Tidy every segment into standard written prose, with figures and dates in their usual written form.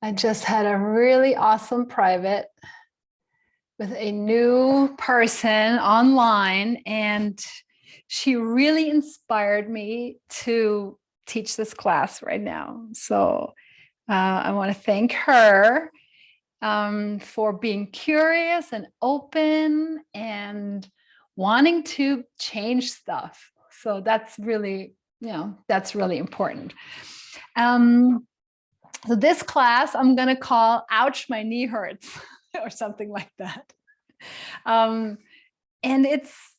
I just had a really awesome private with a new person online, and she really inspired me to teach this class right now. So I want to thank her for being curious and open and wanting to change stuff. So that's really, that's really important. So this class I'm going to call "Ouch, My Knee Hurts" or something like that. And it's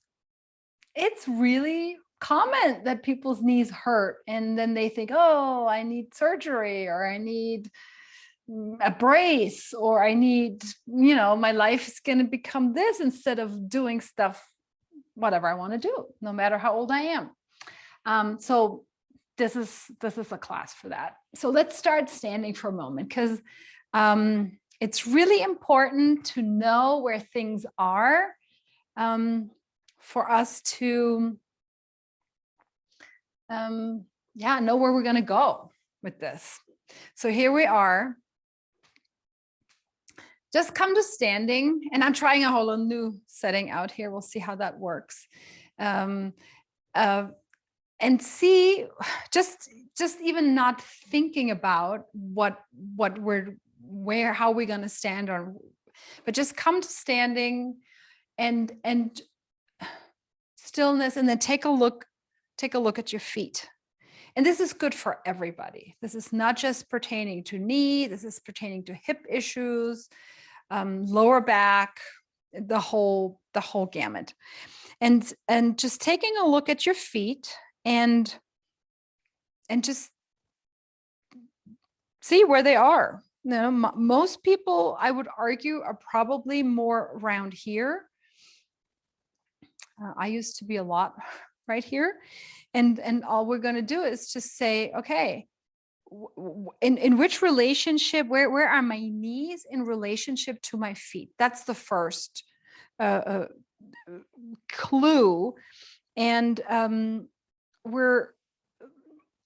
really common that people's knees hurt, and then they think, oh, I need surgery, or I need a brace, or I need, my life is going to become this instead of doing stuff, whatever I want to do, no matter how old I am. So this is a class for that. So let's start standing for a moment, because it's really important to know where things are for us to know where we're going to go with this. So here we are. Just come to standing, and I'm trying a whole new setting out here. We'll see how that works. And see, just even not thinking about how we're going to stand on, but just come to standing and stillness, and then take a look at your feet. And this is good for everybody. This is not just pertaining to knee. This is pertaining to hip issues, lower back, the whole gamut. And just taking a look at your feet and just see where they are. Most people, I would argue, are probably more around here. I used to be a lot right here. And all we're going to do is just say, okay, in which relationship, where are my knees in relationship to my feet? That's the first clue. And we're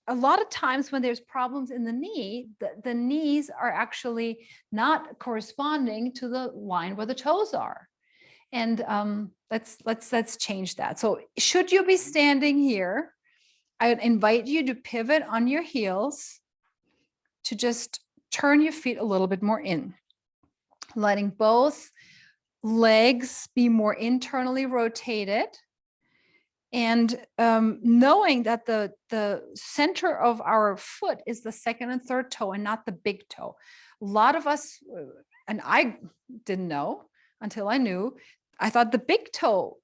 a lot of times when there's problems in the knee, the knees are actually not corresponding to the line where the toes are. And let's change that. So should you be standing here, I would invite you to pivot on your heels, to just turn your feet a little bit more in, letting both legs be more internally rotated, and knowing that the center of our foot is the second and third toe and not the big toe. A lot of us, and I didn't know until I knew, I thought the big toe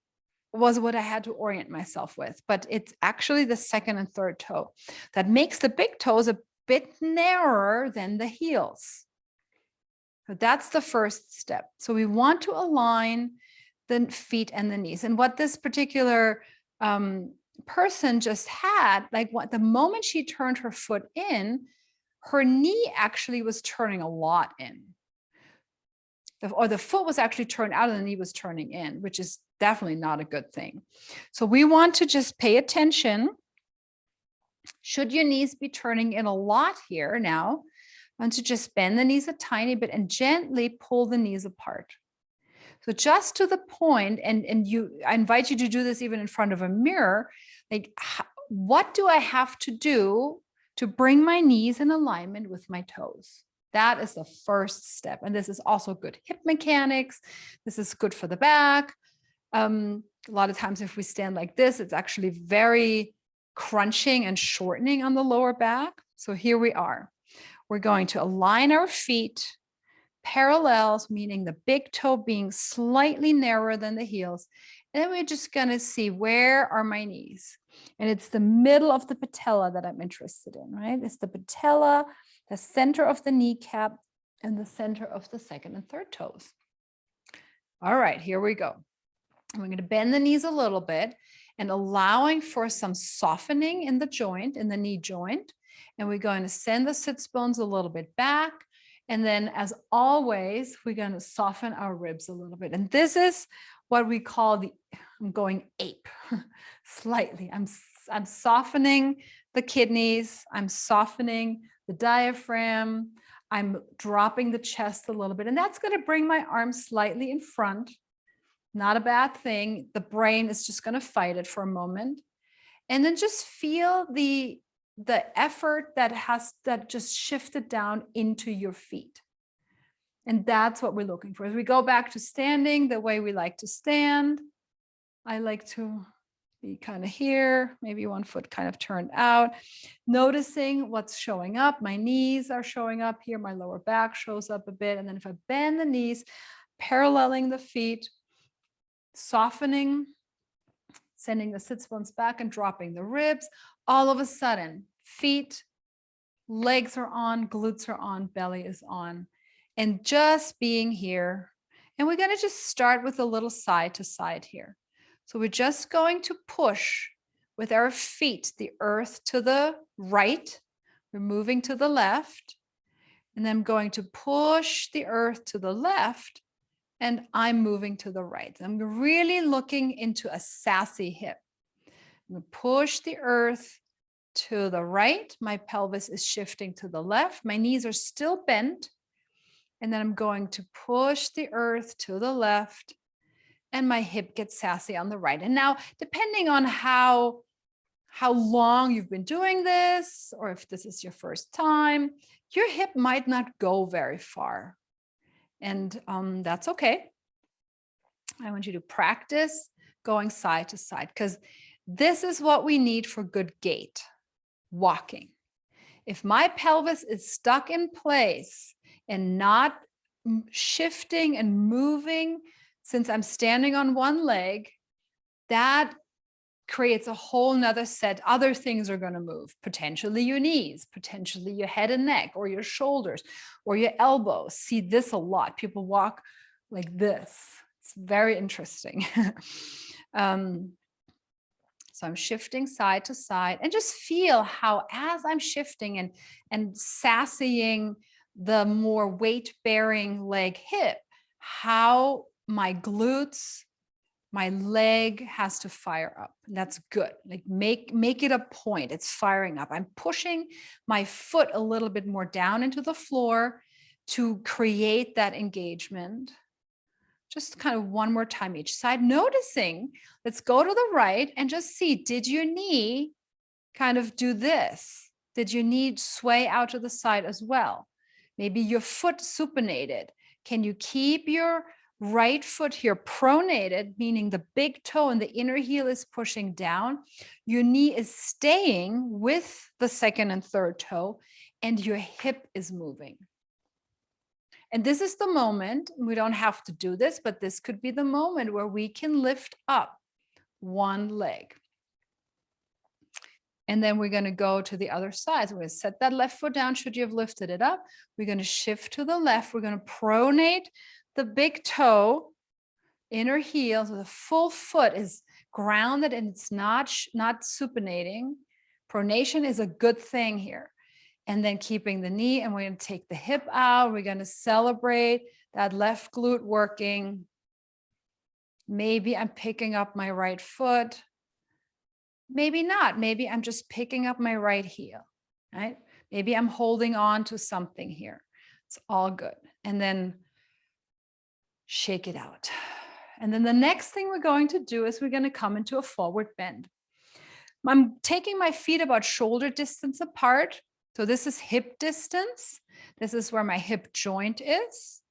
was what I had to orient myself with, but it's actually the second and third toe that makes the big toes a bit narrower than the heels. So that's the first step. So we want to align the feet and the knees. And what this particular person just had, the moment she turned her foot in, her knee actually was turning a lot in. Or the foot was actually turned out and the knee was turning in, which is definitely not a good thing. So we want to just pay attention. Should your knees be turning in a lot here now, I want to just bend the knees a tiny bit and gently pull the knees apart. So just to the point, and I invite you to do this even in front of a mirror, what do I have to do to bring my knees in alignment with my toes? That is the first step. And this is also good hip mechanics. This is good for the back. A lot of times if we stand like this, it's actually very crunching and shortening on the lower back. So here we are. We're going to align our feet parallels, meaning the big toe being slightly narrower than the heels. And then we're just going to see, where are my knees? And it's the middle of the patella that I'm interested in, right? It's the patella, the center of the kneecap, and the center of the second and third toes. All right, here we go. We're going to bend the knees a little bit and allowing for some softening in the joint, in the knee joint. And we're going to send the sits bones a little bit back. And then, as always, we're going to soften our ribs a little bit. And this is what we call I'm going ape slightly. I'm softening the kidneys. I'm softening the diaphragm. I'm dropping the chest a little bit, and that's going to bring my arms slightly in front. Not a bad thing. The brain is just going to fight it for a moment. And then just feel the effort that just shifted down into your feet. And that's what we're looking for. As we go back to standing the way we like to stand, I like to be kind of here, maybe one foot kind of turned out, noticing what's showing up. My knees are showing up here. My lower back shows up a bit. And then if I bend the knees, paralleling the feet, softening, sending the sits bones back and dropping the ribs, all of a sudden, feet, legs are on, glutes are on, belly is on. And just being here. And we're going to just start with a little side to side here. So we're just going to push with our feet, the earth to the right. We're moving to the left. And then I'm going to push the earth to the left. And I'm moving to the right. I'm really looking into a sassy hip. I'm going to push the earth to the right. My pelvis is shifting to the left. My knees are still bent. And then I'm going to push the earth to the left. And my hip gets sassy on the right. And now, depending on how long you've been doing this, or if this is your first time, your hip might not go very far. And that's okay. I want you to practice going side to side, because this is what we need for good gait, walking. If my pelvis is stuck in place and not shifting and moving, since I'm standing on one leg, that creates a whole nother set. Other things are going to move, potentially your knees, potentially your head and neck, or your shoulders, or your elbows. See this a lot. People walk like this. It's very interesting. So I'm shifting side to side, and just feel how, as I'm shifting and sassying the more weight-bearing leg hip, how my glutes, my leg has to fire up. And that's good. Like make it a point. It's firing up. I'm pushing my foot a little bit more down into the floor to create that engagement. Just kind of one more time each side, noticing. Let's go to the right and just see, did your knee kind of do this? Did your knee sway out to the side as well? Maybe your foot supinated. Can you keep your right foot here pronated, meaning the big toe and the inner heel is pushing down? Your knee is staying with the second and third toe, and your hip is moving. And this is the moment, we don't have to do this, but this could be the moment where we can lift up one leg. And then we're going to go to the other side. So we're going to set that left foot down. Should you have lifted it up? We're going to shift to the left. We're going to pronate the big toe, inner heel. So the full foot is grounded and it's not supinating. Pronation is a good thing here. And then keeping the knee, and we're going to take the hip out. We're going to celebrate that left glute working. Maybe I'm picking up my right foot. Maybe not. Maybe I'm just picking up my right heel, right? Maybe I'm holding on to something here. It's all good. And then shake it out. And then the next thing we're going to do is we're going to come into a forward bend. I'm taking my feet about shoulder distance apart. So this is hip distance. This is where my hip joint is.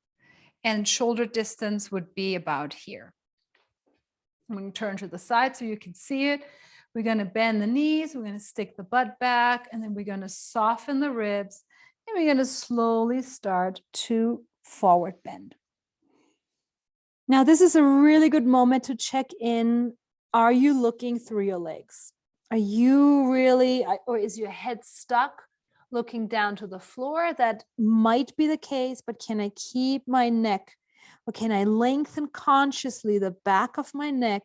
And shoulder distance would be about here. I'm going to turn to the side so you can see it. We're going to bend the knees. We're going to stick the butt back. And then we're going to soften the ribs. And we're going to slowly start to forward bend. Now, this is a really good moment to check in. Are you looking through your legs? Are you really, or is your head stuck looking down to the floor? That might be the case, but can I keep my neck, or can I lengthen consciously the back of my neck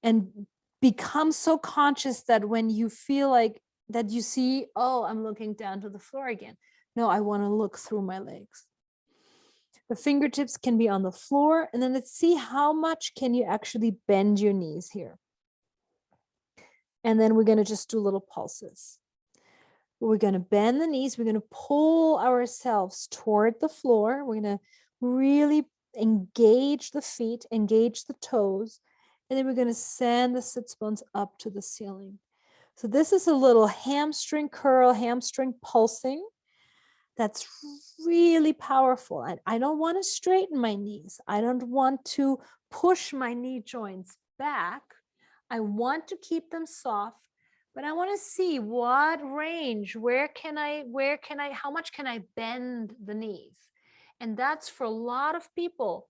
and become so conscious that when you feel like that you see, oh, I'm looking down to the floor again. No, I want to look through my legs. The fingertips can be on the floor, and then let's see how much can you actually bend your knees here. And then we're going to just do little pulses. We're going to bend the knees. We're going to pull ourselves toward the floor. We're going to really engage the feet, engage the toes, and then we're going to send the sits bones up to the ceiling. So this is a little hamstring curl, hamstring pulsing. That's really powerful. And I don't want to straighten my knees. I don't want to push my knee joints back. I want to keep them soft, but I want to see what range, how much can I bend the knees? And that's for a lot of people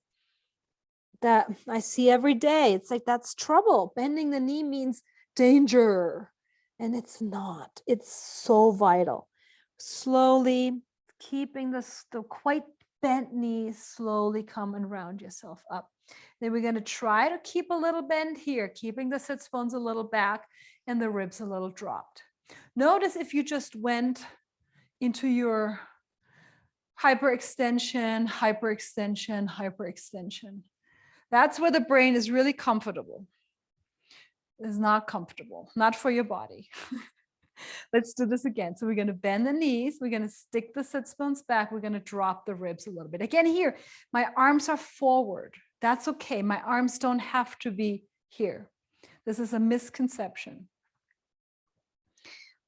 that I see every day. It's like, that's trouble. Bending the knee means danger. And it's not. It's so vital. Slowly keeping the quite bent knees, slowly come and round yourself up. Then we're going to try to keep a little bend here, keeping the sits bones a little back and the ribs a little dropped. Notice if you just went into your hyperextension, hyperextension, hyperextension. That's where the brain is really comfortable. It's not comfortable, not for your body. Let's do this again. So we're going to bend the knees. We're going to stick the sits bones back. We're going to drop the ribs a little bit. Again, here, my arms are forward. That's okay. My arms don't have to be here. This is a misconception.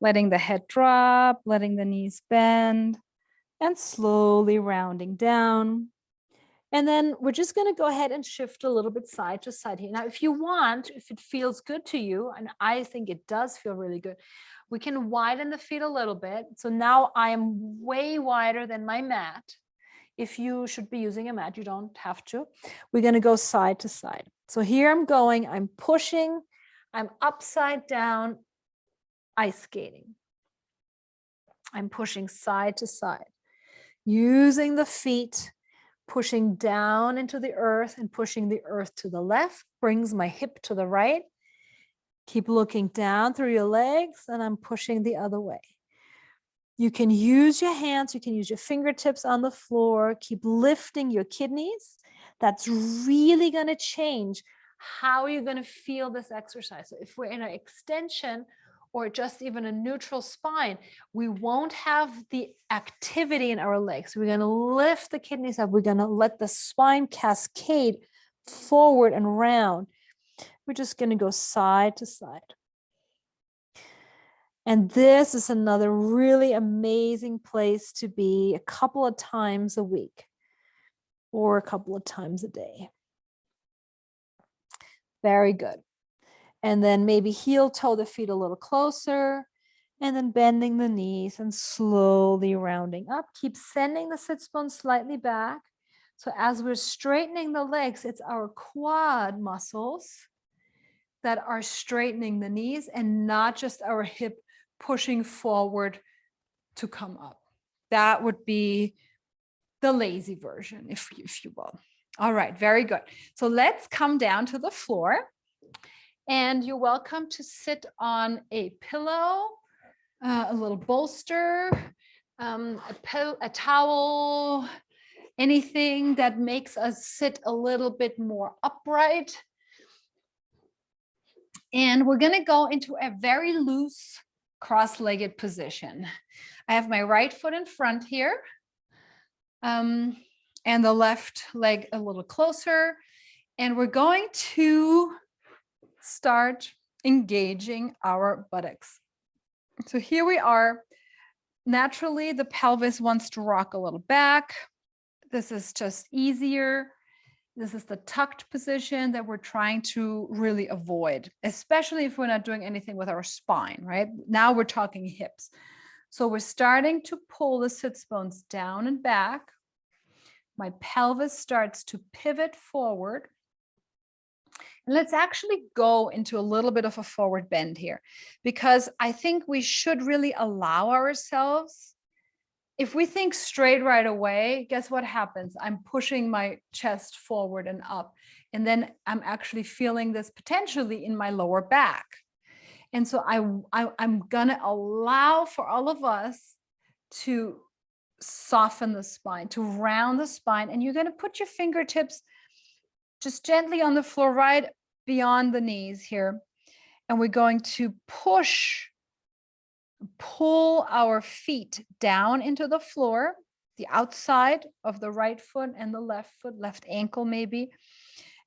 Letting the head drop, letting the knees bend, and slowly rounding down. And then we're just going to go ahead and shift a little bit side to side here. Now, if you want, if it feels good to you, and I think it does feel really good, we can widen the feet a little bit. So now I am way wider than my mat. If you should be using a mat, you don't have to. We're going to go side to side. So here I'm going, I'm pushing, I'm upside down, ice skating. I'm pushing side to side, using the feet, pushing down into the earth and pushing the earth to the left, brings my hip to the right. Keep looking down through your legs, and I'm pushing the other way. You can use your hands, you can use your fingertips on the floor, keep lifting your kidneys. That's really going to change how you're going to feel this exercise. So if we're in an extension or just even a neutral spine, we won't have the activity in our legs. We're going to lift the kidneys up. We're going to let the spine cascade forward and round. We're just going to go side to side. And this is another really amazing place to be a couple of times a week or a couple of times a day. Very good. And then maybe heel toe the feet a little closer, and then bending the knees and slowly rounding up. Keep sending the sits bones slightly back. So as we're straightening the legs, it's our quad muscles that are straightening the knees and not just our hip pushing forward to come up. That would be the lazy version, if you will. All right, very good. So let's come down to the floor. And you're welcome to sit on a pillow, a little bolster, a towel, anything that makes us sit a little bit more upright. And we're going to go into a very loose cross-legged position. I have my right foot in front here, and the left leg a little closer. And we're going to start engaging our buttocks. So here we are. Naturally, the pelvis wants to rock a little back. This is just easier. This is the tucked position that we're trying to really avoid, especially if we're not doing anything with our spine, right? Now we're talking hips. So we're starting to pull the sits bones down and back. My pelvis starts to pivot forward. And let's actually go into a little bit of a forward bend here, because I think we should really allow ourselves. If we think straight right away, guess what happens? I'm pushing my chest forward and up. And then I'm actually feeling this potentially in my lower back. And so I'm going to allow for all of us to soften the spine, to round the spine. And you're going to put your fingertips just gently on the floor right beyond the knees here. And we're going to push pull our feet down into the floor, the outside of the right foot and the left foot, left ankle maybe.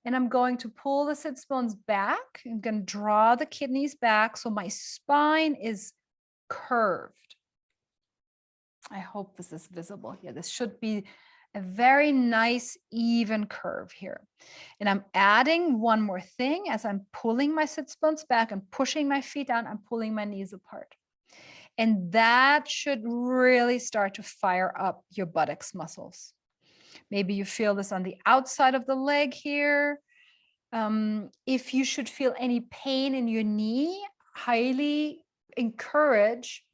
And I'm going to pull the sits bones back. I'm going to draw the kidneys back so my spine is curved. I hope this is visible here. This should be a very nice, even curve here. And I'm adding one more thing as I'm pulling my sits bones back and pushing my feet down. I'm pulling my knees apart. And that should really start to fire up your buttocks muscles. Maybe you feel this on the outside of the leg here. If you should feel any pain in your knee, highly encourage,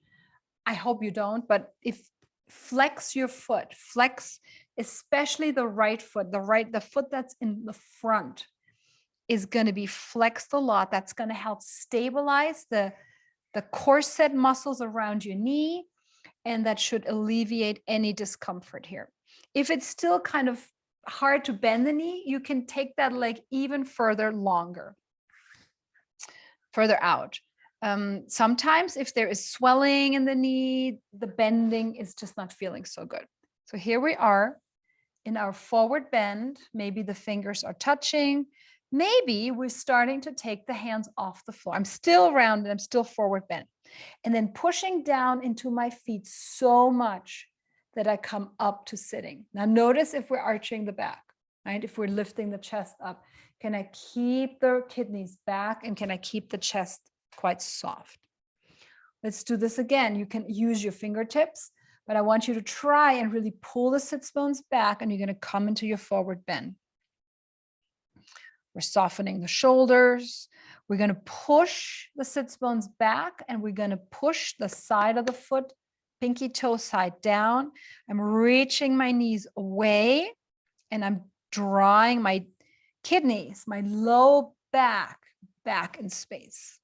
I hope you don't, but if flex your foot, flex especially the right foot, the foot that's in the front is going to be flexed a lot. That's going to help stabilize the corset muscles around your knee, and that should alleviate any discomfort here. If it's still kind of hard to bend the knee, you can take that leg even further out. Sometimes if there is swelling in the knee, the bending is just not feeling so good. So here we are in our forward bend. Maybe the fingers are touching. Maybe we're starting to take the hands off the floor. I'm still rounded, I'm still forward bent. And then pushing down into my feet so much that I come up to sitting. Now notice if we're arching the back, right? If we're lifting the chest up, can I keep the kidneys back and can I keep the chest quite soft? Let's do this again. You can use your fingertips, but I want you to try and really pull the sits bones back, and you're going to come into your forward bend. We're softening the shoulders. We're going to push the sits bones back, and we're going to push the side of the foot, pinky toe side down. I'm reaching my knees away, and I'm drawing my kidneys, my low back in space.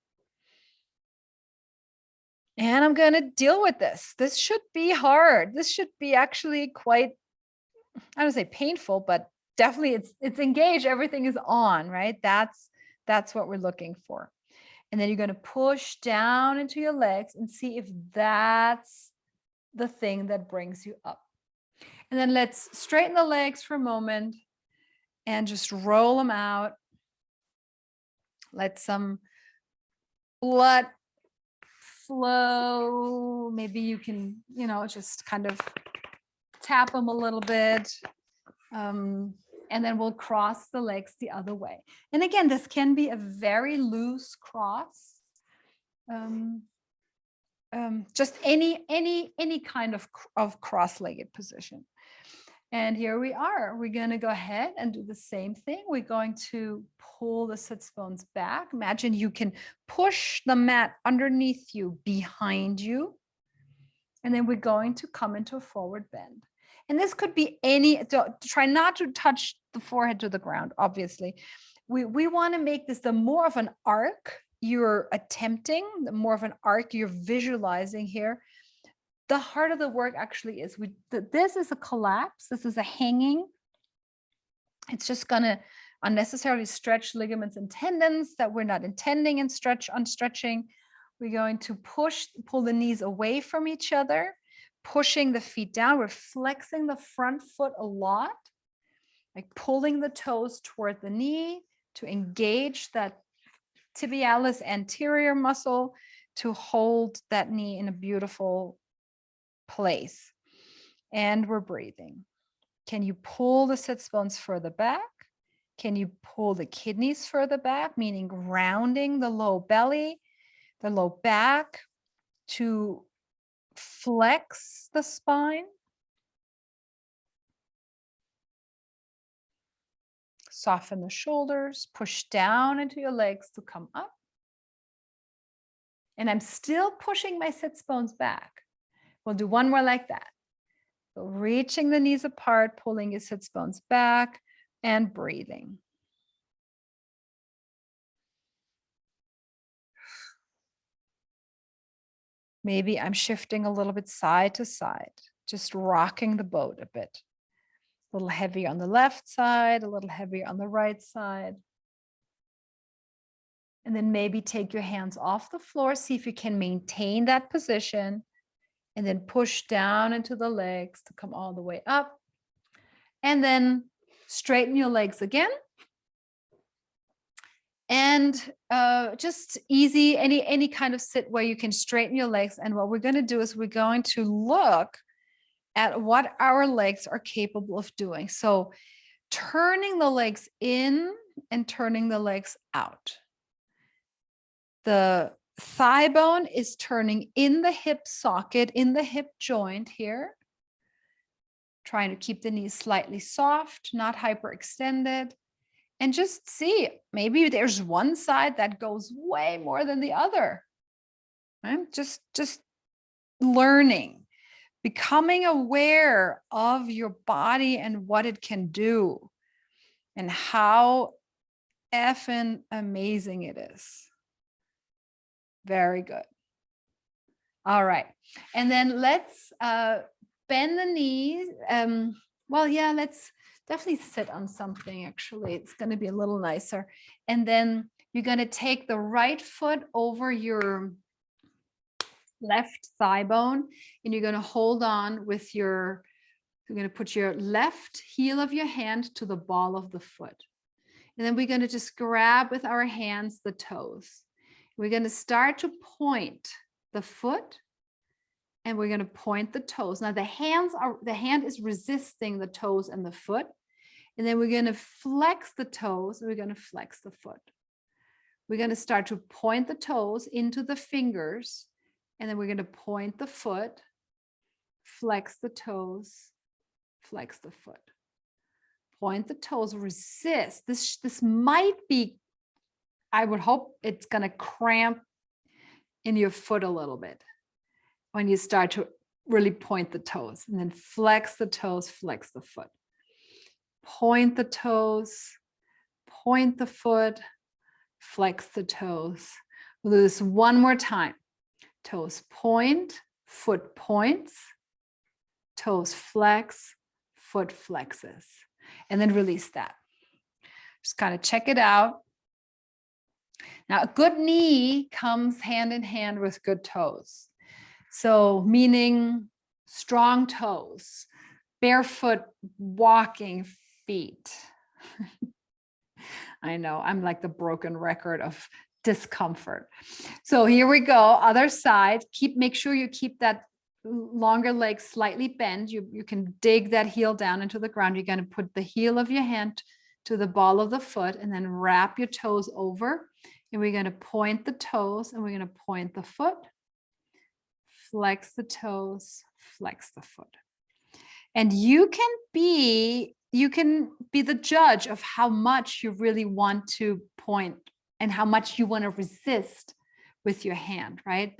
And I'm going to deal with this. This should be hard. This should be actually quite, I don't say painful, but definitely it's engaged. Everything is on, right? That's what we're looking for. And then you're going to push down into your legs and see if that's the thing that brings you up. And then let's straighten the legs for a moment and just roll them out. Let some blood flow. Maybe you can, just kind of tap them a little bit. And then we'll cross the legs the other way. And again, this can be a very loose cross. Just any kind of cross-legged position. And here we are. We're going to go ahead and do the same thing. We're going to pull the sits bones back. Imagine you can push the mat underneath you, behind you. And then we're going to come into a forward bend. And this could be try not to touch the forehead to the ground, obviously. We want to make this the more of an arc you're attempting, the more of an arc you're visualizing here. The heart of the work actually is this is a collapse. This is a hanging. It's just going to unnecessarily stretch ligaments and tendons that we're not intending on stretching. We're going to pull the knees away from each other, pushing the feet down. We're flexing the front foot a lot, like pulling the toes toward the knee to engage that tibialis anterior muscle to hold that knee in a beautiful place. And we're breathing. Can you pull the sits bones further back? Can you pull the kidneys further back, meaning rounding the low belly, the low back to flex the spine? Soften the shoulders, push down into your legs to come up. And I'm still pushing my sits bones back. We'll do one more like that. So reaching the knees apart, pulling your sits bones back, and breathing. Maybe I'm shifting a little bit side to side, just rocking the boat a bit. A little heavy on the left side, a little heavy on the right side. And then maybe take your hands off the floor. See if you can maintain that position. And then push down into the legs to come all the way up. And then straighten your legs again. And just easy, any kind of sit where you can straighten your legs. And what we're going to do is we're going to look at what our legs are capable of doing. So turning the legs in and turning the legs out. The thigh bone is turning in the hip socket, in the hip joint here. Trying to keep the knees slightly soft, not hyperextended. And just see, maybe there's one side that goes way more than the other. Right? Just learning, becoming aware of your body and what it can do and how effing amazing it is. Very good. All right. And then let's bend the knees. Well, yeah, let's definitely sit on something. Actually, it's going to be a little nicer. And then you're going to take the right foot over your left thigh bone, and you're going to hold on with you're going to put your left heel of your hand to the ball of the foot. And then we're going to just grab with our hands the toes. We're going to start to point the foot, and we're going to point the toes. Now the hand is resisting the toes and the foot. And then we're going to flex the toes, and we're going to flex the foot. We're going to start to point the toes into the fingers, and then we're going to point the foot, flex the toes, flex the foot. Point the toes, resist. This might be, I would hope it's going to cramp in your foot a little bit when you start to really point the toes, and then flex the toes, flex the foot. Point the toes, point the foot, flex the toes. We'll do this one more time. Toes point, foot points, toes flex, foot flexes. And then release that. Just kind of check it out. Now, a good knee comes hand in hand with good toes. So meaning strong toes, barefoot walking feet. I know, I'm like the broken record of discomfort. So here we go, other side. Make sure you keep that longer leg slightly bent. You can dig that heel down into the ground. You're going to put the heel of your hand to the ball of the foot, and then wrap your toes over. And we're going to point the toes, and we're going to point the foot, flex the toes, flex the foot. And you can be the judge of how much you really want to point and how much you want to resist with your hand, right?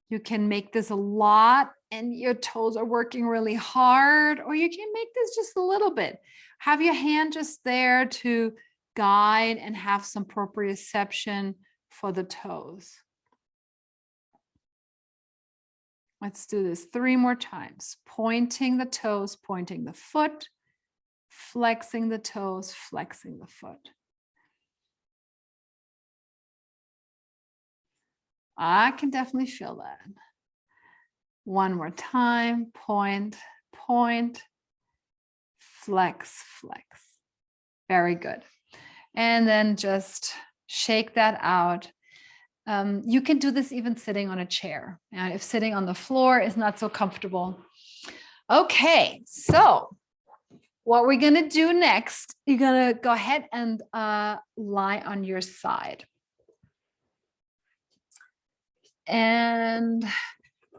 You can make this a lot and your toes are working really hard, or you can make this just a little bit. Have your hand just there to guide and have some proprioception for the toes. Let's do this 3 more times. Pointing the toes, pointing the foot, flexing the toes, flexing the foot. I can definitely feel that. One more time. Point, point, flex, flex. Very good. And then just shake that out. You can do this even sitting on a chair. If sitting on the floor is not so comfortable. Okay, so what we're going to do next, you're going to go ahead and lie on your side. And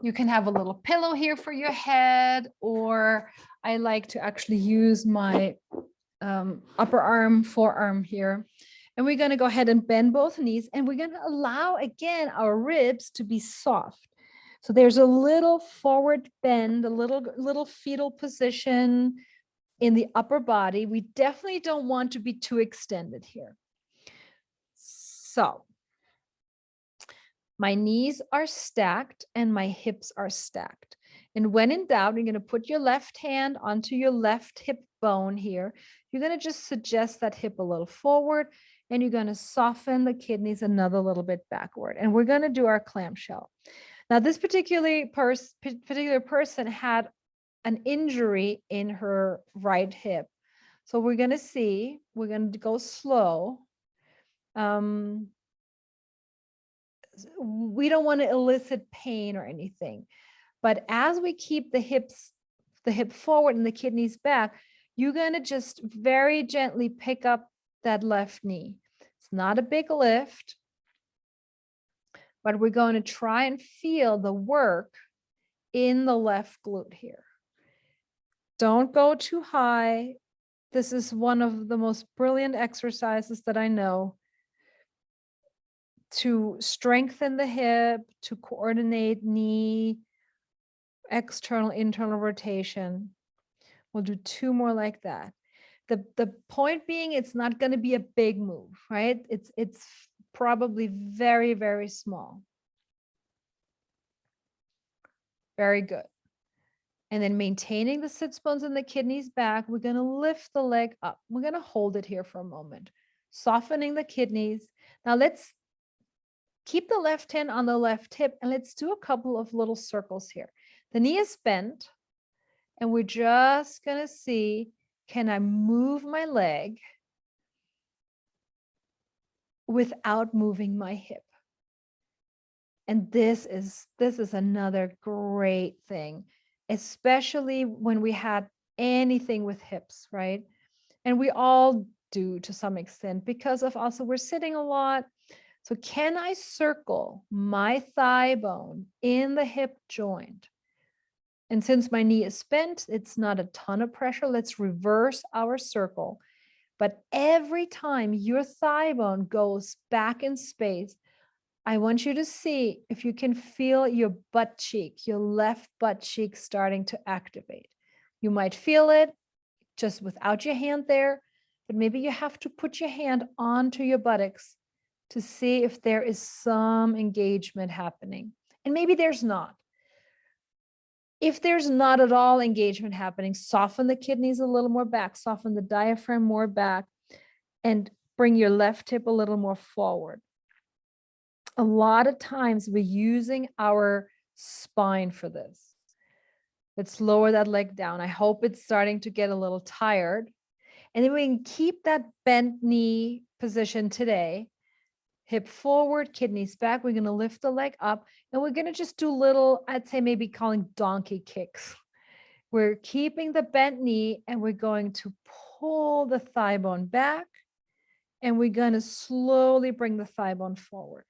you can have a little pillow here for your head, or I like to actually use my upper arm, forearm here. And we're going to go ahead and bend both knees, and we're going to allow, again, our ribs to be soft. So there's a little forward bend, a little fetal position in the upper body. We definitely don't want to be too extended here. So my knees are stacked and my hips are stacked. And when in doubt, you're going to put your left hand onto your left hip bone here. You're going to just suggest that hip a little forward. and you're going to soften the kidneys another little bit backward. And we're going to do our clamshell. Now, this particular person had an injury in her right hip. So we're going to see, we're going to go slow. We don't want to elicit pain or anything. But as we keep the hip forward and the kidneys back, you're going to just very gently pick up that left knee. It's not a big lift, but we're going to try and feel the work in the left glute here. Don't go too high. This is one of the most brilliant exercises that I know to strengthen the hip, to coordinate knee, external, internal rotation. We'll do 2 more like that. The point being, it's not going to be a big move, right? It's probably very, very small. Very good. And then maintaining the sits bones and the kidneys back, we're going to lift the leg up. We're going to hold it here for a moment, softening the kidneys. Now let's keep the left hand on the left hip and let's do a couple of little circles here. The knee is bent and we're just going to see, can I move my leg without moving my hip? And this is another great thing, especially when we had anything with hips, right? And we all do to some extent because of also we're sitting a lot. So can I circle my thigh bone in the hip joint? And since my knee is bent, it's not a ton of pressure. Let's reverse our circle. But every time your thigh bone goes back in space, I want you to see if you can feel your butt cheek, your left butt cheek starting to activate. You might feel it just without your hand there, but maybe you have to put your hand onto your buttocks to see if there is some engagement happening. And maybe there's not. If there's not at all engagement happening, soften the kidneys a little more back, soften the diaphragm more back, and bring your left hip a little more forward. A lot of times we're using our spine for this. Let's lower that leg down. I hope it's starting to get a little tired. And then we can keep that bent knee position today. Hip forward, kidneys back. We're going to lift the leg up and we're going to just do little, I'd say maybe calling donkey kicks. We're keeping the bent knee and we're going to pull the thigh bone back and we're going to slowly bring the thigh bone forward.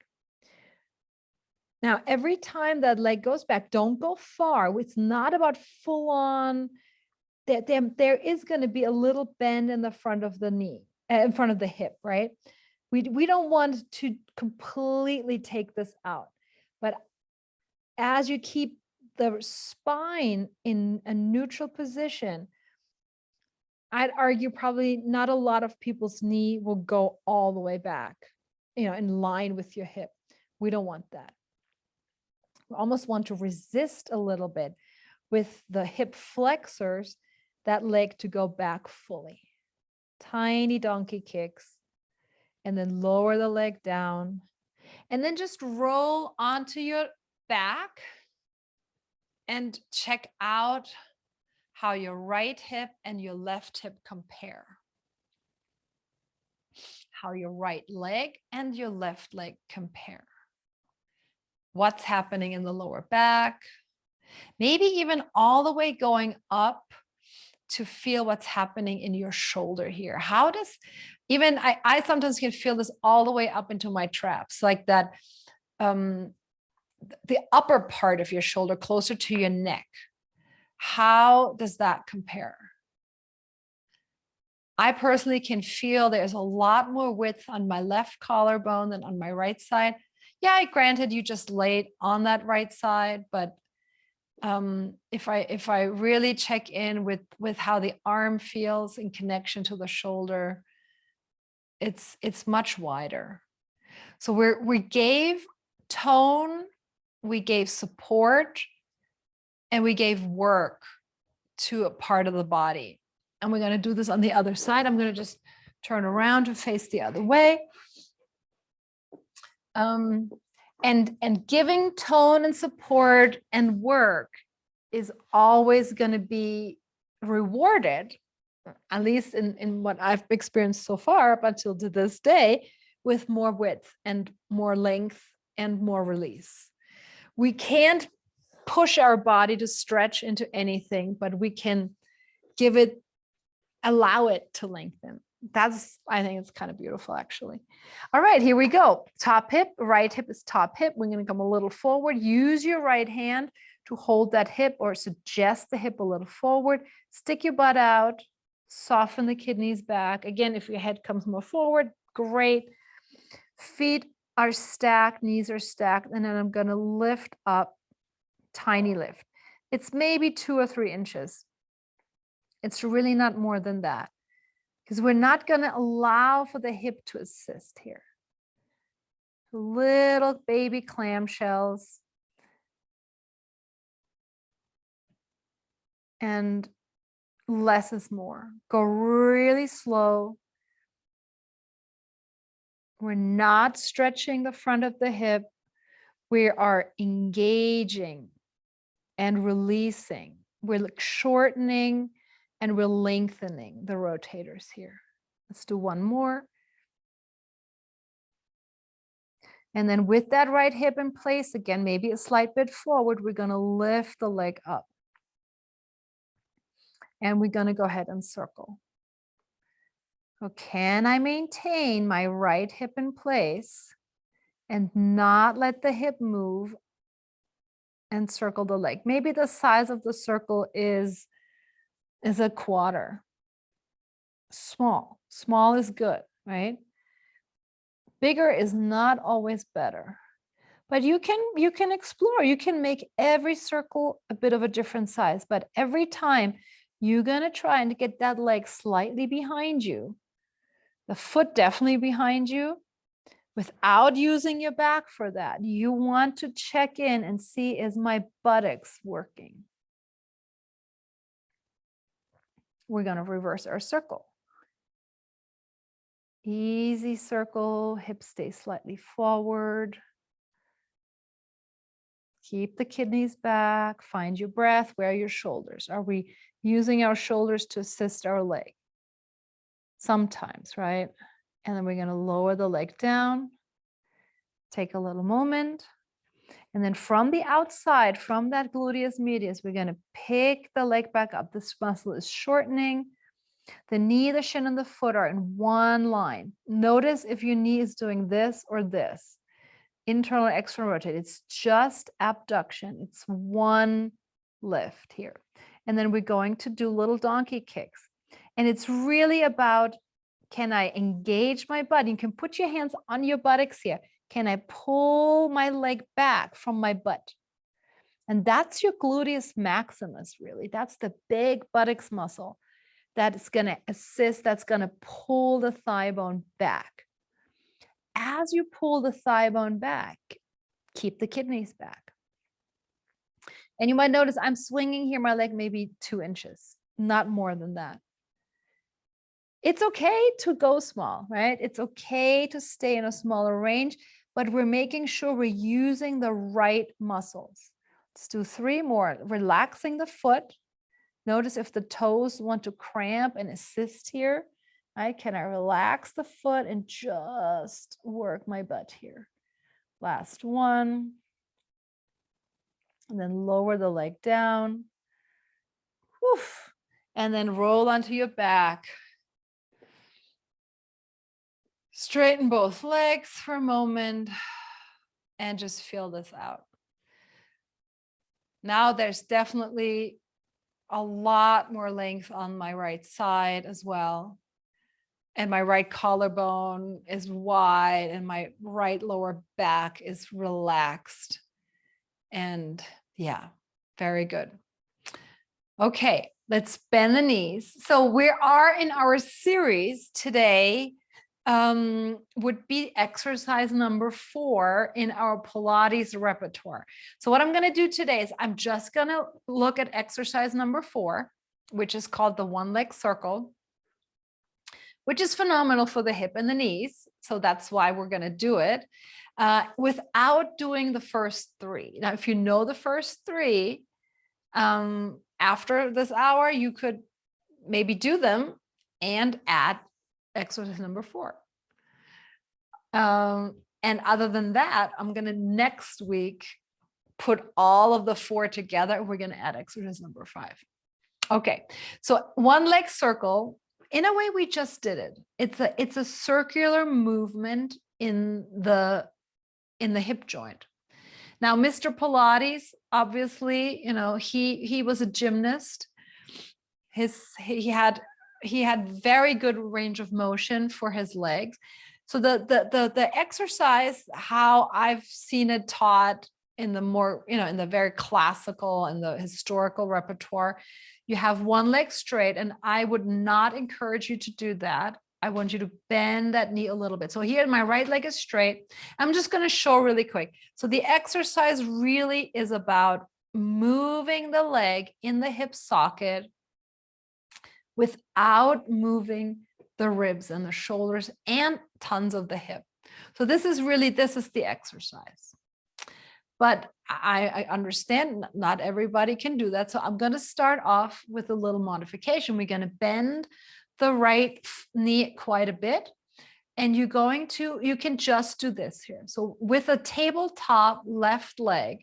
Now, every time that leg goes back, don't go far. It's not about full on. There is going to be a little bend in the front of the knee, in front of the hip, right? We don't want to completely take this out. But as you keep the spine in a neutral position, I'd argue probably not a lot of people's knee will go all the way back, in line with your hip. We don't want that. We almost want to resist a little bit with the hip flexors, that leg to go back fully. Tiny donkey kicks, and then lower the leg down, and then just roll onto your back and check out how your right hip and your left hip compare. How your right leg and your left leg compare. What's happening in the lower back, maybe even all the way going up to feel what's happening in your shoulder here. How does, even I sometimes can feel this all the way up into my traps, like that, the upper part of your shoulder closer to your neck. How does that compare? I personally can feel there's a lot more width on my left collarbone than on my right side. Yeah, granted, you just laid on that right side, but if I really check in with how the arm feels in connection to the shoulder, it's much wider. So we gave tone, we gave support, and we gave work to a part of the body. And we're going to do this on the other side. I'm going to just turn around to face the other way. And giving tone and support and work is always going to be rewarded, at least in what I've experienced so far up until to this day, with more width and more length and more release. We can't push our body to stretch into anything, but we can allow it to lengthen. I think it's kind of beautiful, actually. All right, here we go. Top hip, right hip is top hip. We're going to come a little forward. Use your right hand to hold that hip or suggest the hip a little forward. Stick your butt out. Soften the kidneys back. Again, if your head comes more forward, great. Feet are stacked, knees are stacked, and then I'm going to lift up, tiny lift. It's maybe 2 or 3 inches. It's really not more than that, because we're not going to allow for the hip to assist here. Little baby clamshells. And less is more. Go really slow. We're not stretching the front of the hip. We are engaging and releasing. We're shortening and we're lengthening the rotators here. Let's do one more. And then with that right hip in place, again, maybe a slight bit forward, we're going to lift the leg up. And we're going to go ahead and circle. So can I maintain my right hip in place and not let the hip move and circle the leg? Maybe the size of the circle is a quarter. Small. Small is good, right? Bigger is not always better. But you can explore. You can make every circle a bit of a different size. But every time you're going to try and get that leg slightly behind you, the foot definitely behind you, without using your back for that. You want to check in and see, is my buttocks working? We're going to reverse our circle. Easy circle, hips stay slightly forward. Keep the kidneys back, find your breath. Where are your shoulders? Are we using our shoulders to assist our leg? Sometimes, right? And then we're going to lower the leg down. Take a little moment. And then from the outside, from that gluteus medius, we're going to pick the leg back up. This muscle is shortening. The knee, the shin, and the foot are in one line. Notice if your knee is doing this or this. Internal or external rotate. It's just abduction. It's one lift here. And then we're going to do little donkey kicks. And it's really about, can I engage my butt? You can put your hands on your buttocks here. Can I pull my leg back from my butt? And that's your gluteus maximus, really. That's the big buttocks muscle that is going to assist, that's going to pull the thigh bone back. As you pull the thigh bone back, keep the kidneys back. And you might notice I'm swinging here my leg maybe 2 inches, not more than that. It's okay to go small, right? It's okay to stay in a smaller range, but we're making sure we're using the right muscles. Let's do 3 more. Relaxing the foot. Notice if the toes want to cramp and assist here. Right? Can I relax the foot and just work my butt here? Last one. And then lower the leg down. Woof. And then roll onto your back. Straighten both legs for a moment and just feel this out. Now there's definitely a lot more length on my right side as well. And my right collarbone is wide and my right lower back is relaxed. And yeah, very good. Okay, let's bend the knees. So we are in our series today, would be exercise number 4 in our Pilates repertoire. So what I'm going to do today is I'm just going to look at exercise number 4, which is called the one leg circle. which is phenomenal for the hip and the knees. So that's why we're going to do it without doing the first three. Now, if you know the first three, after this hour, you could maybe do them and add exercise number 4. And other than that, I'm going to next week put all of the 4 together. We're going to add exercise number 5. Okay, so one leg circle, in a way we just did it. It's a circular movement in the hip joint. Now, Mr. Pilates, obviously, you know, he was a gymnast. He had very good range of motion for his legs. So the exercise, how I've seen it taught in the more, you know, in the very classical and the historical repertoire, you have one leg straight, and I would not encourage you to do that. I want you to bend that knee a little bit. So here, my right leg is straight. I'm just going to show really quick. So the exercise really is about moving the leg in the hip socket without moving the ribs and the shoulders and tons of the hip. So this is the exercise. But I understand not everybody can do that. So I'm going to start off with a little modification. We're going to bend the right knee quite a bit. And you can just do this here. So with a tabletop left leg,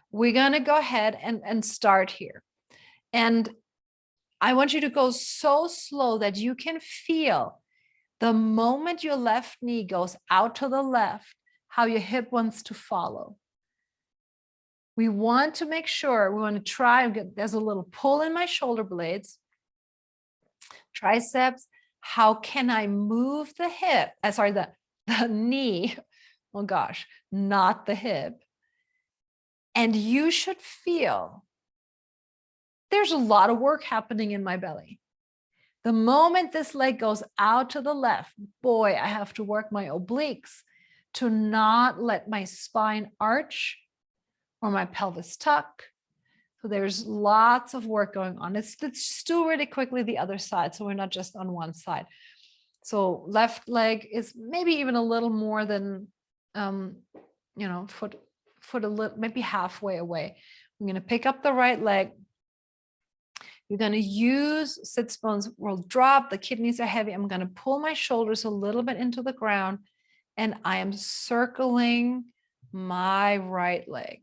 we're going to go ahead and start here. And I want you to go so slow that you can feel the moment your left knee goes out to the left, how your hip wants to follow. We want to make sure, we want to try, there's a little pull in my shoulder blades, triceps. How can I move the hip? The knee. Oh gosh, not the hip. And you should feel there's a lot of work happening in my belly. The moment this leg goes out to the left, boy, I have to work my obliques to not let my spine arch or my pelvis tuck. So there's lots of work going on. Let's just do really quickly the other side, so we're not just on one side. So left leg is maybe even a little more than, foot a little, maybe halfway away. I'm going to pick up the right leg. You're going to use sits bones will drop. The kidneys are heavy. I'm going to pull my shoulders a little bit into the ground, and I am circling my right leg.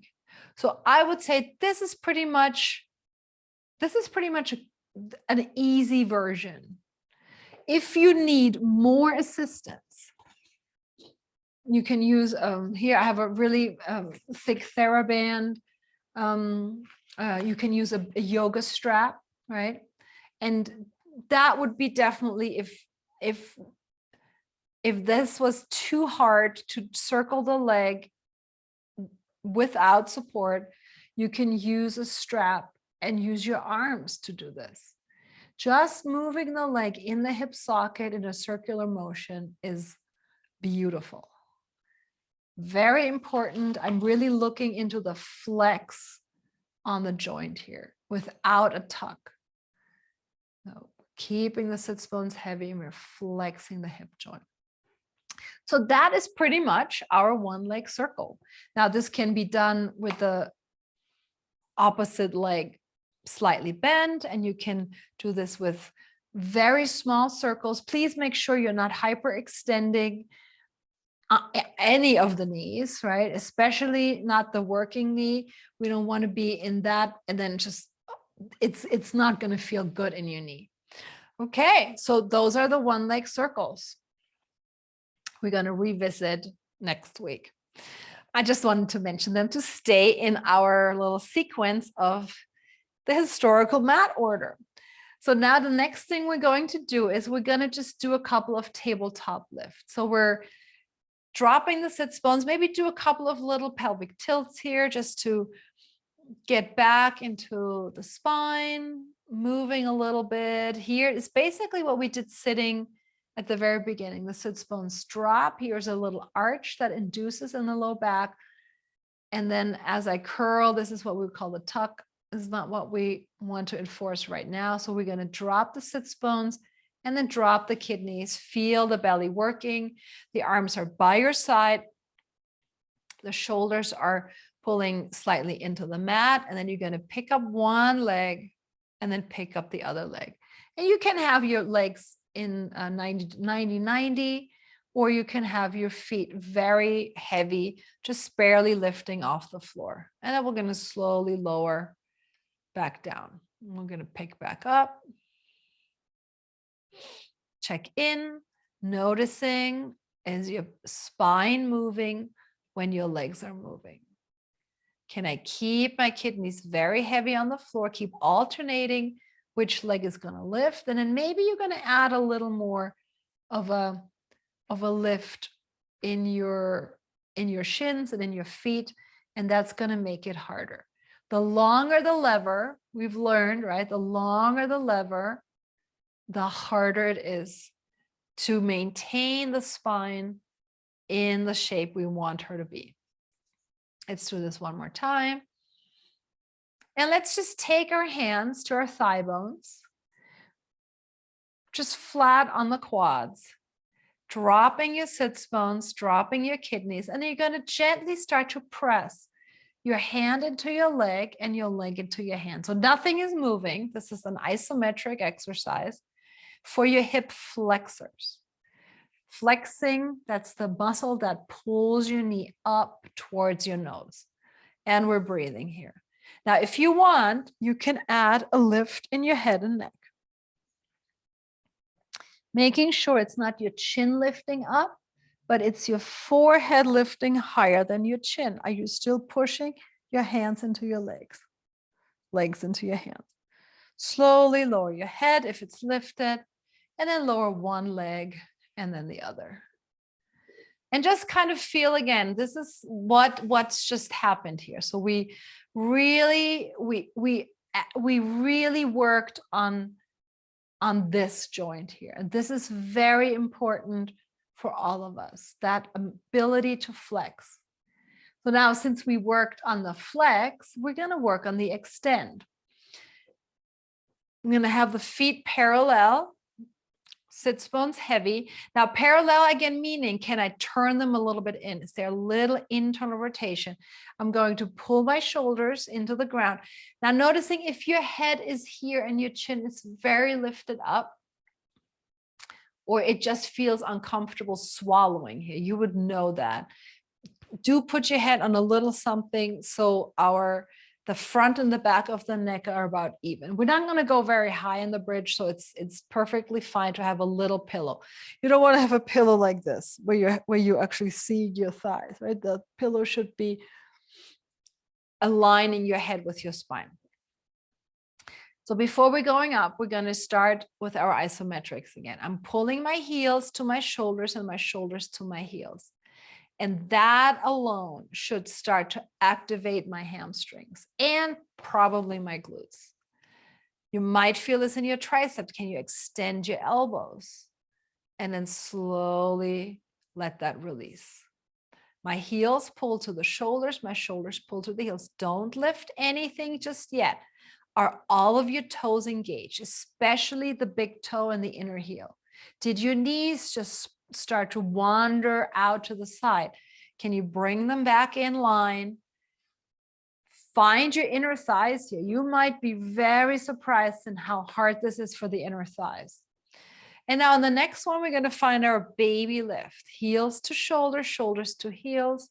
So I would say this is pretty much an easy version. If you need more assistance, you can use, here I have a really thick TheraBand. You can use a yoga strap, right? And that would be definitely, if this was too hard to circle the leg without support, you can use a strap and use your arms to do this. Just moving the leg in the hip socket in a circular motion is beautiful. Very important. I'm really looking into the flex on the joint here without a tuck. So keeping the sits bones heavy, and we're flexing the hip joint. So that is pretty much our one leg circle. Now this can be done with the opposite leg slightly bent, and you can do this with very small circles. Please make sure you're not hyperextending any of the knees, right? Especially not the working knee. We don't want to be in that, and then just it's not going to feel good in your knee. Okay, so those are the one leg circles. We're going to revisit next week. I just wanted to mention them to stay in our little sequence of the historical mat order. So now the next thing we're going to do is we're going to just do a couple of tabletop lifts. So we're dropping the sits bones, maybe do a couple of little pelvic tilts here just to get back into the spine, moving a little bit. Here is basically what we did sitting at the very beginning. The sits bones drop. Here's a little arch that induces in the low back. And then as I curl, this is what we call the tuck. This is not what we want to enforce right now. So we're going to drop the sits bones and then drop the kidneys. Feel the belly working. The arms are by your side. The shoulders are pulling slightly into the mat, and then you're going to pick up one leg and then pick up the other leg. And you can have your legs in 90, or you can have your feet very heavy, just barely lifting off the floor. And then we're going to slowly lower back down. We're going to pick back up. Check in, noticing, is your spine moving when your legs are moving? Can I keep my kidneys very heavy on the floor, keep alternating which leg is going to lift? And then maybe you're going to add a little more of a lift in your shins and in your feet, and that's going to make it harder. The longer the lever, we've learned, right? The longer the lever, the harder it is to maintain the spine in the shape we want her to be. Let's do this one more time. And let's just take our hands to our thigh bones, just flat on the quads, dropping your sits bones, dropping your kidneys, and then you're going to gently start to press your hand into your leg and your leg into your hand. So nothing is moving. This is an isometric exercise for your hip flexors. Flexing, that's the muscle that pulls your knee up towards your nose. And we're breathing here. Now, if you want, you can add a lift in your head and neck. Making sure it's not your chin lifting up, but it's your forehead lifting higher than your chin. Are you still pushing your hands into your legs? Legs into your hands. Slowly lower your head if it's lifted, and then lower one leg and then the other. And just kind of feel again, this is what's just happened here. So we really worked on this joint here. And this is very important for all of us, that ability to flex. So now, since we worked on the flex, we're going to work on the extend. I'm going to have the feet parallel, sits bones heavy. Now, parallel again, meaning, can I turn them a little bit in? Is there a little internal rotation? I'm going to pull my shoulders into the ground. Now, noticing if your head is here and your chin is very lifted up, or it just feels uncomfortable swallowing here, you would know that. Do put your head on a little something so the front and the back of the neck are about even. We're not going to go very high in the bridge, so it's perfectly fine to have a little pillow. You don't want to have a pillow like this where you actually see your thighs, right? The pillow should be aligning your head with your spine. So before we're going up, we're going to start with our isometrics again. I'm pulling my heels to my shoulders and my shoulders to my heels. And that alone should start to activate my hamstrings and probably my glutes. You might feel this in your triceps. Can you extend your elbows? And then slowly let that release. My heels pull to the shoulders. My shoulders pull to the heels. Don't lift anything just yet. Are all of your toes engaged, especially the big toe and the inner heel? Did your knees just start to wander out to the side? Can you bring them back in line? Find your inner thighs here. You might be very surprised in how hard this is for the inner thighs. And now in the next one, we're going to find our baby lift. Heels to shoulders, shoulders to heels.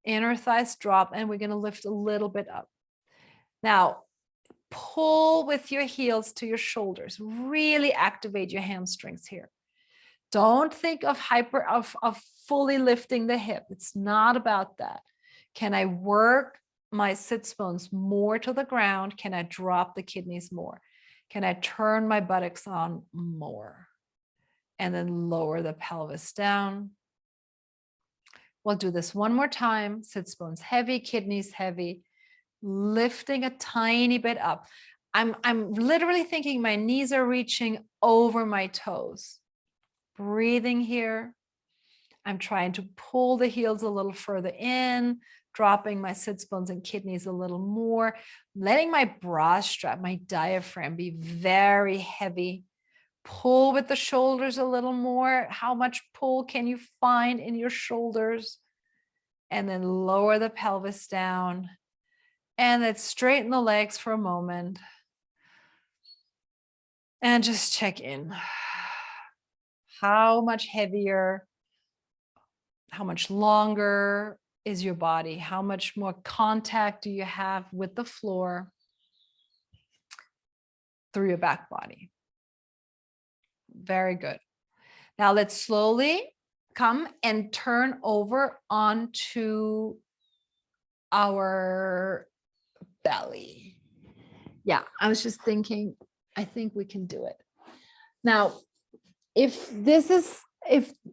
Inner thighs drop, and we're going to lift a little bit up. Now, pull with your heels to your shoulders. Really activate your hamstrings here. Don't think of fully lifting the hip. It's not about that. Can I work my sits bones more to the ground? Can I drop the kidneys more? Can I turn my buttocks on more? And then lower the pelvis down. We'll do this one more time. Sits bones heavy, kidneys heavy, lifting a tiny bit up. I'm literally thinking my knees are reaching over my toes. Breathing here. I'm trying to pull the heels a little further in, dropping my sits bones and kidneys a little more, letting my bra strap, my diaphragm be very heavy, Pull with the shoulders a little more. How much pull can you find in your shoulders? And then lower the pelvis down. And let's straighten the legs for a moment. And just check in. How much heavier, how much longer is your body? How much more contact do you have with the floor through your back body? Very good. Now let's slowly come and turn over onto our belly. Yeah, I was just thinking, I think we can do it. Now, if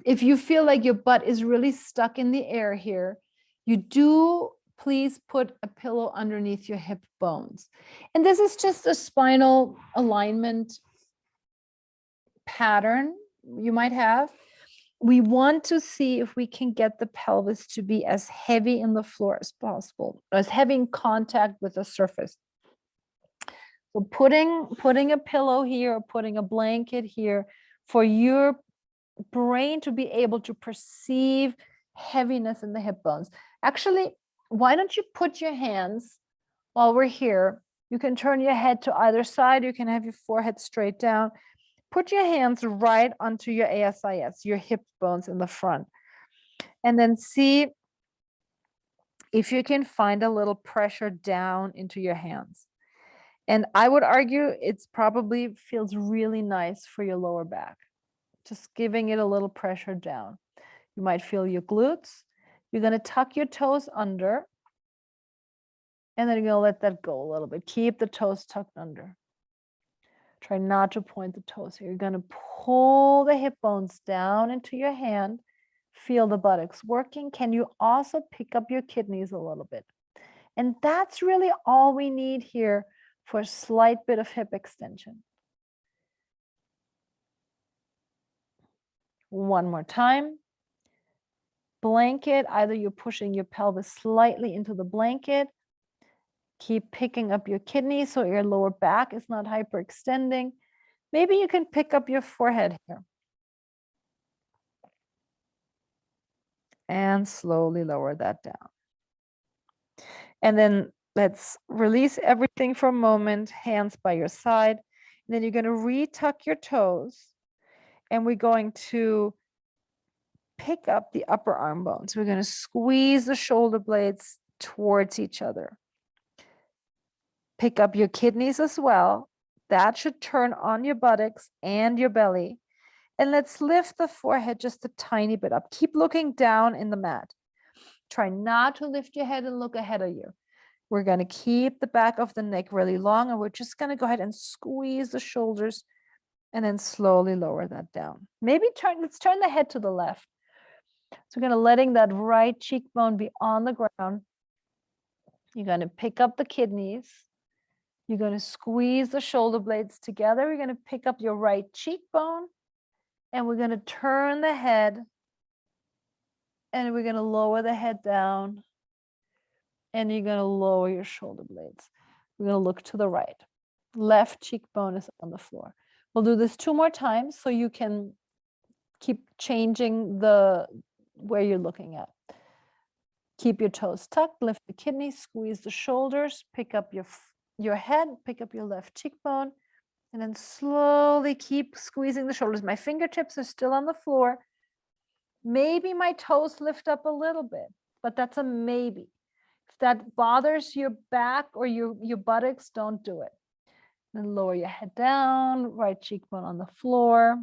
you feel like your butt is really stuck in the air here, you do please put a pillow underneath your hip bones. And this is just a spinal alignment pattern you might have. We want to see if we can get the pelvis to be as heavy in the floor as possible, as heavy in contact with the surface. So putting a pillow here, or putting a blanket here for your brain to be able to perceive heaviness in the hip bones. Actually, why don't you put your hands while we're here? You can turn your head to either side. You can have your forehead straight down. Put your hands right onto your ASIS, your hip bones in the front. And then see if you can find a little pressure down into your hands. And I would argue it's probably feels really nice for your lower back. Just giving it a little pressure down. You might feel your glutes. You're going to tuck your toes under. And then you're going to let that go a little bit. Keep the toes tucked under. Try not to point the toes here. You're going to pull the hip bones down into your hand. Feel the buttocks working. Can you also pick up your kidneys a little bit? And that's really all we need here for a slight bit of hip extension. One more time. Blanket, either you're pushing your pelvis slightly into the blanket. Keep picking up your kidneys so your lower back is not hyperextending. Maybe you can pick up your forehead here. And slowly lower that down. And then let's release everything for a moment, hands by your side. And then you're going to retuck your toes. And we're going to pick up the upper arm bones. We're going to squeeze the shoulder blades towards each other. Pick up your kidneys as well. That should turn on your buttocks and your belly. And let's lift the forehead just a tiny bit up. Keep looking down in the mat. Try not to lift your head and look ahead of you. We're going to keep the back of the neck really long, and we're just going to go ahead and squeeze the shoulders and then slowly lower that down. Maybe let's turn the head to the left. So we're going to letting that right cheekbone be on the ground. You're going to pick up the kidneys. You're going to squeeze the shoulder blades together. You're going to pick up your right cheekbone, and we're going to turn the head, and we're going to lower the head down, and you're going to lower your shoulder blades. We're going to look to the right. Left cheekbone is on the floor. We'll do this 2 more times so you can keep changing the where you're looking at. Keep your toes tucked, lift the kidneys, squeeze the shoulders, pick up your head, pick up your left cheekbone, and then slowly keep squeezing the shoulders. My fingertips are still on the floor. Maybe my toes lift up a little bit, but that's a maybe. If that bothers your back or your buttocks, don't do it. Then lower your head down, right cheekbone on the floor.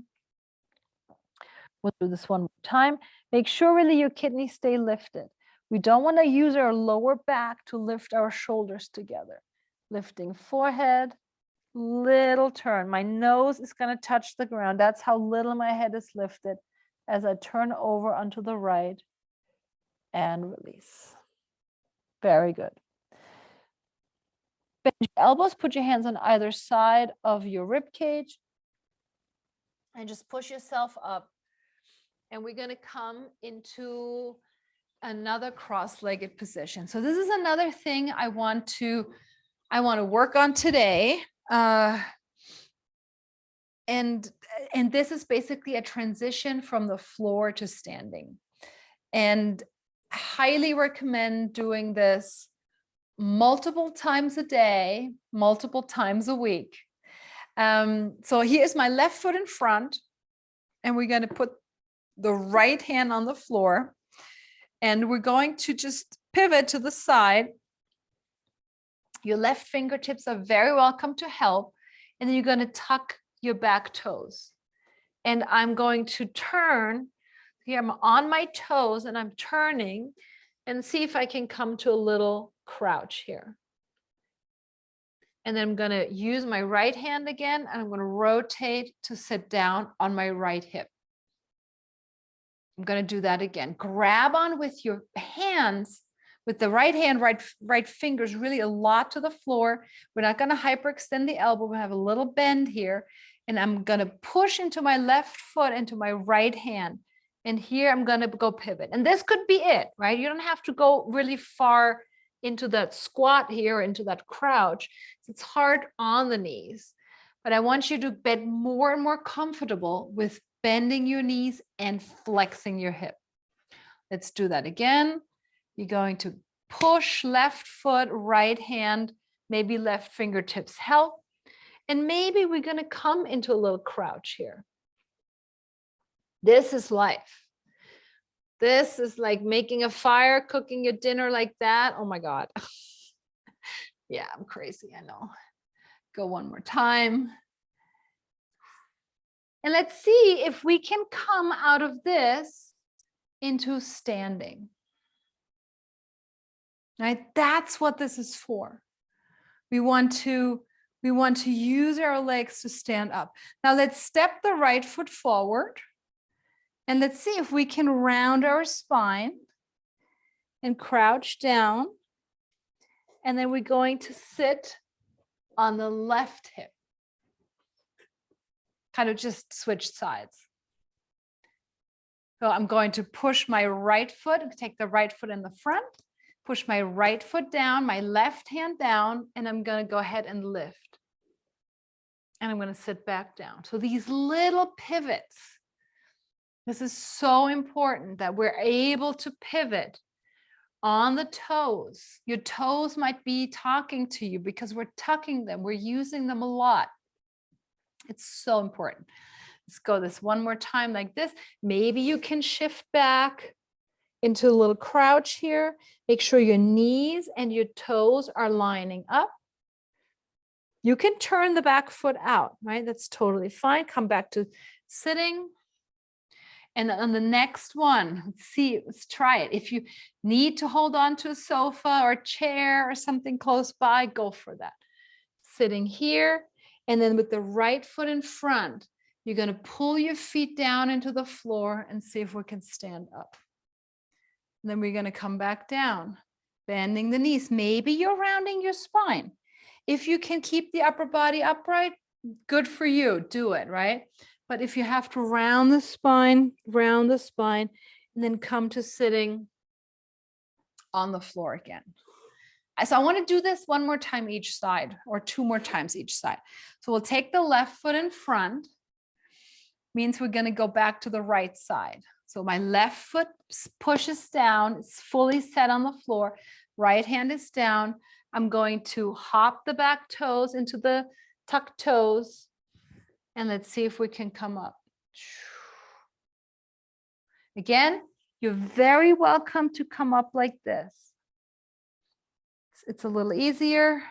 We'll do this one more time. Make sure really your kidneys stay lifted. We don't want to use our lower back to lift our shoulders together. Lifting forehead, little turn. My nose is going to touch the ground. That's how little my head is lifted as I turn over onto the right and release. Very good. Bend your elbows, put your hands on either side of your rib cage, and just push yourself up. And we're going to come into another cross-legged position. So this is another thing I want to work on today. And And this is basically a transition from the floor to standing. And I highly recommend doing this multiple times a day, multiple times a week. So here's my left foot in front, and we're going to put the right hand on the floor, and we're going to just pivot to the side. Your left fingertips are very welcome to help, and then you're going to tuck your back toes. And I'm going to turn. Here I'm on my toes and I'm turning, and see if I can come to a little crouch here. And then I'm going to use my right hand again, and I'm going to rotate to sit down on my right hip. I'm going to do that again. Grab on with your hands, with the right hand, right fingers, really a lot to the floor. We're not going to hyperextend the elbow. We have a little bend here, and I'm going to push into my left foot, into my right hand. And here I'm going to go pivot. And this could be it, right? You don't have to go really far into that squat here, into that crouch. It's hard on the knees, but I want you to get more and more comfortable with bending your knees and flexing your hip. Let's do that again. You're going to push left foot, right hand, maybe left fingertips help. And maybe we're going to come into a little crouch here. This is life. This is like making a fire, cooking your dinner like that. Oh my God. Yeah, I'm crazy, I know. Go one more time. And let's see if we can come out of this into standing. Right? That's what this is for. We want to use our legs to stand up. Now let's step the right foot forward. And let's see if we can round our spine and crouch down. And then we're going to sit on the left hip. Kind of just switch sides. So I'm going to push my right foot, take the right foot in the front, push my right foot down, my left hand down, and I'm going to go ahead and lift. And I'm going to sit back down. So these little pivots. This is so important that we're able to pivot on the toes. Your toes might be talking to you because we're tucking them. We're using them a lot. It's so important. Let's go this one more time like this. Maybe you can shift back into a little crouch here. Make sure your knees and your toes are lining up. You can turn the back foot out, right? That's totally fine. Come back to sitting. And on the next one, let's try it. If you need to hold on to a sofa or a chair or something close by, go for that. Sitting here, and then with the right foot in front, you're going to pull your feet down into the floor and see if we can stand up. And then we're going to come back down, bending the knees. Maybe you're rounding your spine. If you can keep the upper body upright, good for you. Do it, right? But if you have to round the spine, and then come to sitting on the floor again. So I want to do this one more time each side, or two more times each side. So we'll take the left foot in front, means we're going to go back to the right side. So my left foot pushes down, it's fully set on the floor. Right hand is down. I'm going to hop the back toes into the tucked toes. And let's see if we can come up. Again, you're very welcome to come up like this. It's a little easier,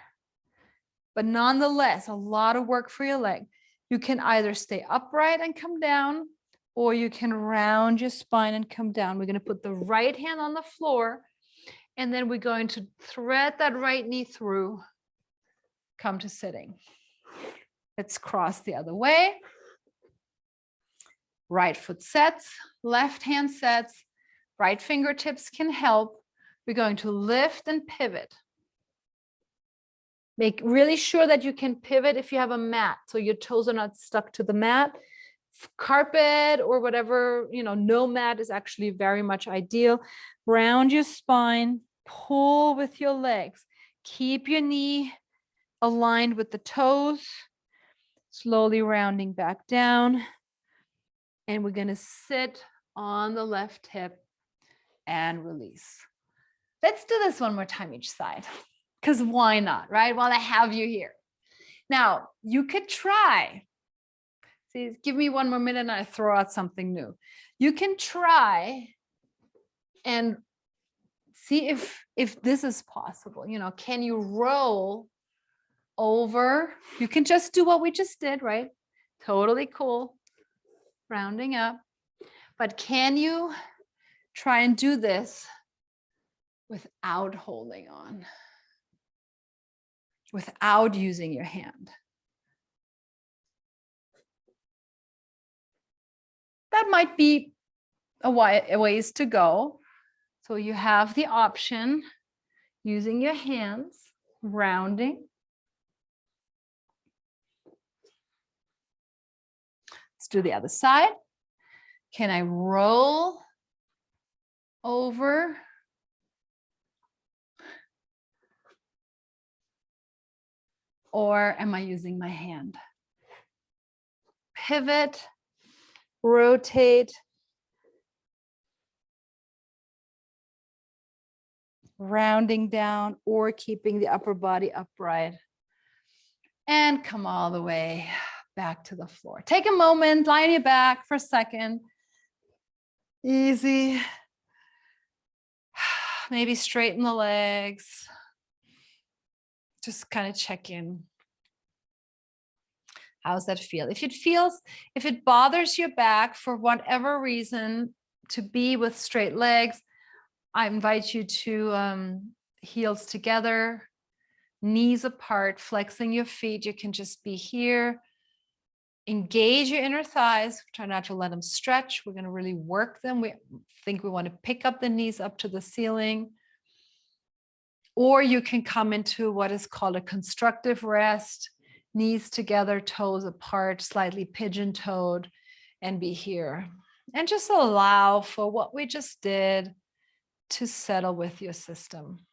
but nonetheless, a lot of work for your leg. You can either stay upright and come down, or you can round your spine and come down. We're going to put the right hand on the floor, and then we're going to thread that right knee through, come to sitting. Let's cross the other way. Right foot sets, left hand sets, right fingertips can help. We're going to lift and pivot. Make really sure that you can pivot if you have a mat, so your toes are not stuck to the mat. Carpet or whatever, no mat is actually very much ideal. Round your spine, pull with your legs. Keep your knee aligned with the toes. Slowly rounding back down. And we're going to sit on the left hip and release. Let's do this one more time each side, because why not, right? While I have you here. Now, you could try. See, give me one more minute and I throw out something new. You can try and see if this is possible. You know, can you roll over? You can just do what we just did, right? Totally cool. Rounding up. But can you try and do this without holding on? Without using your hand? That might be a ways to go. So you have the option using your hands, rounding. Let's do the other side. Can I roll over? Or am I using my hand? Pivot, rotate, rounding down or keeping the upper body upright. And come all the way back to the floor. Take a moment, lie on your back for a second. Easy. Maybe straighten the legs. Just kind of check in. How's that feel? If it bothers your back for whatever reason to be with straight legs, I invite you to heels together, knees apart, flexing your feet. You can just be here. Engage your inner thighs. Try not to let them stretch. We're going to really work them. We think we want to pick up the knees up to the ceiling. Or you can come into what is called a constructive rest. Knees together, toes apart, slightly pigeon-toed, and be here. And just allow for what we just did to settle with your system.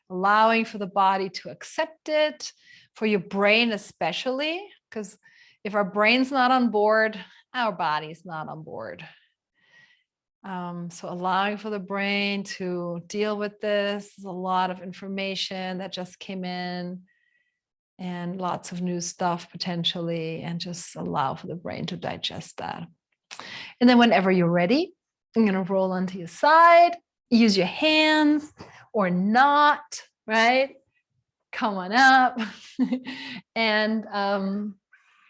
Allowing for the body to accept it, for your brain especially, because if our brain's not on board, our body's not on board. So allowing for the brain to deal with this. There's a lot of information that just came in and lots of new stuff potentially, and just allow for the brain to digest that. And then whenever you're ready, I'm going to roll onto your side, use your hands or not, right? Come on up and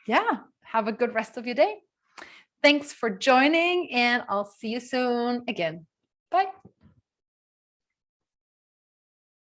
yeah, have a good rest of your day. Thanks for joining, and I'll see you soon again. Bye.